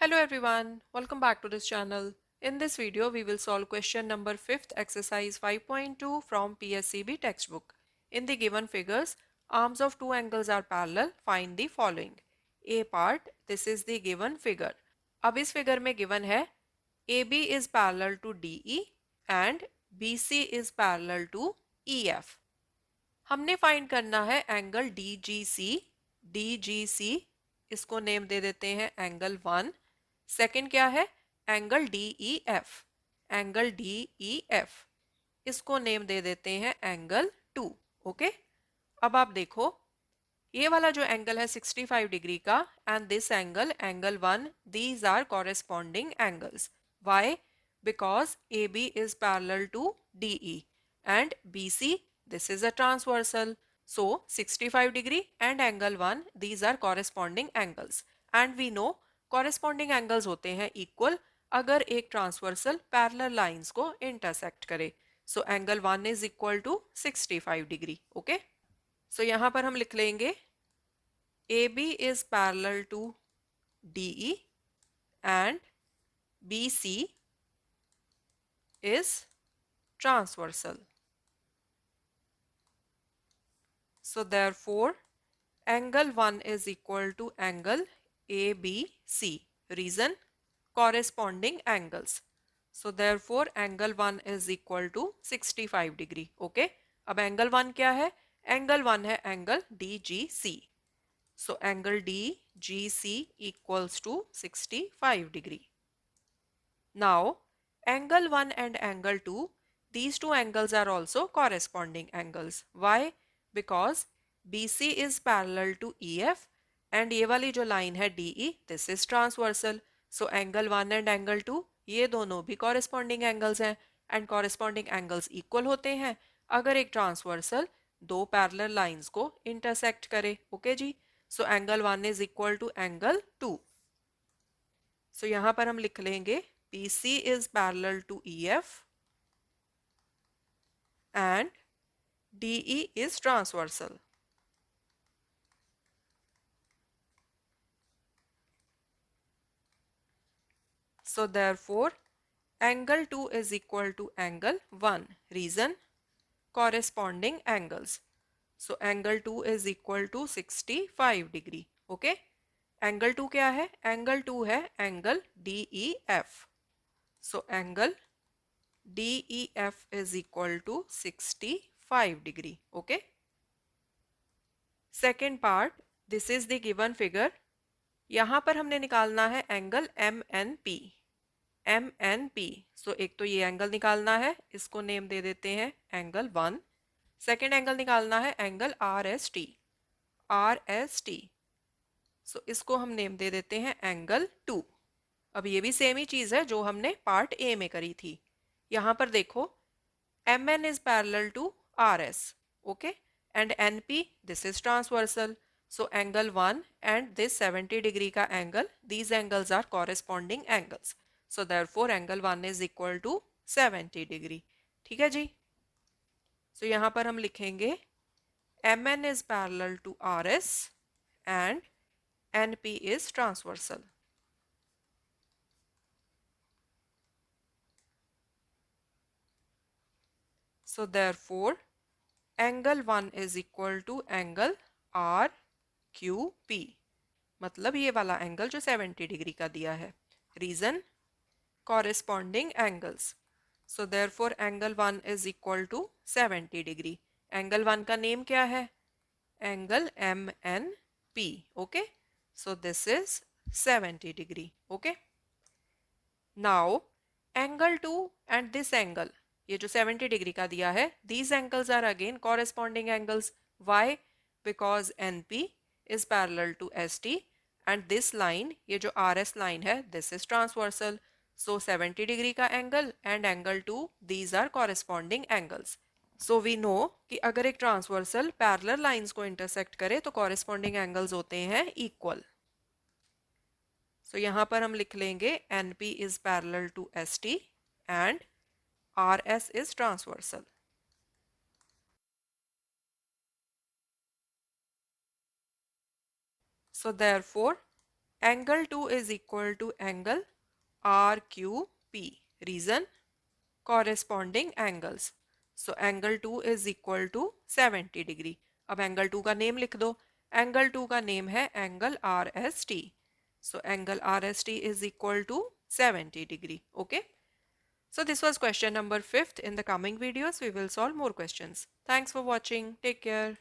Hello everyone, welcome back to this channel. In this video, we will solve question number 5th exercise 5.2 from PSCB textbook. In the given figures, arms of two angles are parallel. Find the following. A part, this is the given figure. अब इस figure में given है AB is parallel to DE and BC is parallel to EF. हमने find करना है angle DGC इसको name दे देते हैं एंगल 1। सेकंड क्या है एंगल DEF इसको नेम दे देते हैं एंगल 2। ओके, अब आप देखो ये वाला जो एंगल है 65 डिग्री का and this angle 1 these are corresponding angles. Why? Because AB is parallel to DE and BC this is a transversal. So 65 degree and angle 1 these are corresponding angles and we know corresponding angles होते हैं equal अगर एक transversal parallel lines को intersect करे। So angle 1 is equal to 65 degree. Okay, so यहाँ पर हम लिख लेंगे AB is parallel to DE and BC is transversal. So therefore angle 1 is equal to angle ABC. Reason? Corresponding angles. So therefore angle 1 is equal to 65 degree. Okay, अब angle 1 क्या है? Angle 1 है angle DGC. So angle DGC equals to 65 degree. Now angle 1 and angle 2, these two angles are also corresponding angles. Why? Because BC is parallel to EF and ये वाली जो line है DE, this is transversal. So angle 1 and angle 2 ये दोनों भी corresponding angles हैं and corresponding angles equal होते हैं अगर एक transversal दो parallel lines को intersect करे। Okay ji, so angle 1 is equal to angle 2. So यहाँ पर हम लिख लेंगे BC is parallel to EF and DE is transversal. So therefore angle 2 is equal to angle 1. Reason? Corresponding angles. So angle 2 is equal to 65 degree. Okay, angle 2 क्या है? Angle 2 है angle DEF. So angle DEF is equal to 65 degree. Okay, second part, this is the given figure. यहाँ पर हमने निकालना है angle MNP। सो एक तो ये एंगल निकालना है, इसको नेम दे देते हैं एंगल 1। सेकेंड एंगल निकालना है एंगल RST। सो इसको हम नेम दे देते हैं एंगल 2। अब ये भी सेम ही चीज़ है जो हमने पार्ट ए में करी थी। यहाँ पर देखो MN is parallel to RS. Okay, and NP this is transversal. So angle 1 and this 70 degree का angle, these angles are corresponding angles. So therefore angle 1 is equal to 70 degree. ठीक है जी, so यहाँ पर हम लिखेंगे MN is parallel to RS and NP is transversal. So therefore angle 1 is equal to angle RQP. मतलब ये वाला angle जो 70 डिग्री का दिया है। Reason? Corresponding angles. So therefore angle 1 is equal to 70 degree. Angle 1 का नेम क्या है? Angle MNP। Okay, so this is 70 degree. Okay, now angle 2 and this angle, ये जो 70 डिग्री का दिया है, these angles are again corresponding angles. Why? Because NP is parallel to ST and this line, ये जो RS line है, this is transversal. So 70 degree का angle and angle 2 these are corresponding angles. So we know कि अगर एक transversal parallel lines को intersect करे तो corresponding angles होते हैं equal. So यहाँ पर हम लिख लेंगे NP is parallel to ST and RS is transversal. So therefore angle 2 is equal to angle RQP. Reason, corresponding angles. So angle 2 is equal to 70 degree. अब angle 2 का name लिख दो. angle 2 का नेम है angle RST. So angle RST is equal to 70 degree. Okay. So this was question number 5th. In the coming videos, we will solve more questions. Thanks for watching. Take care.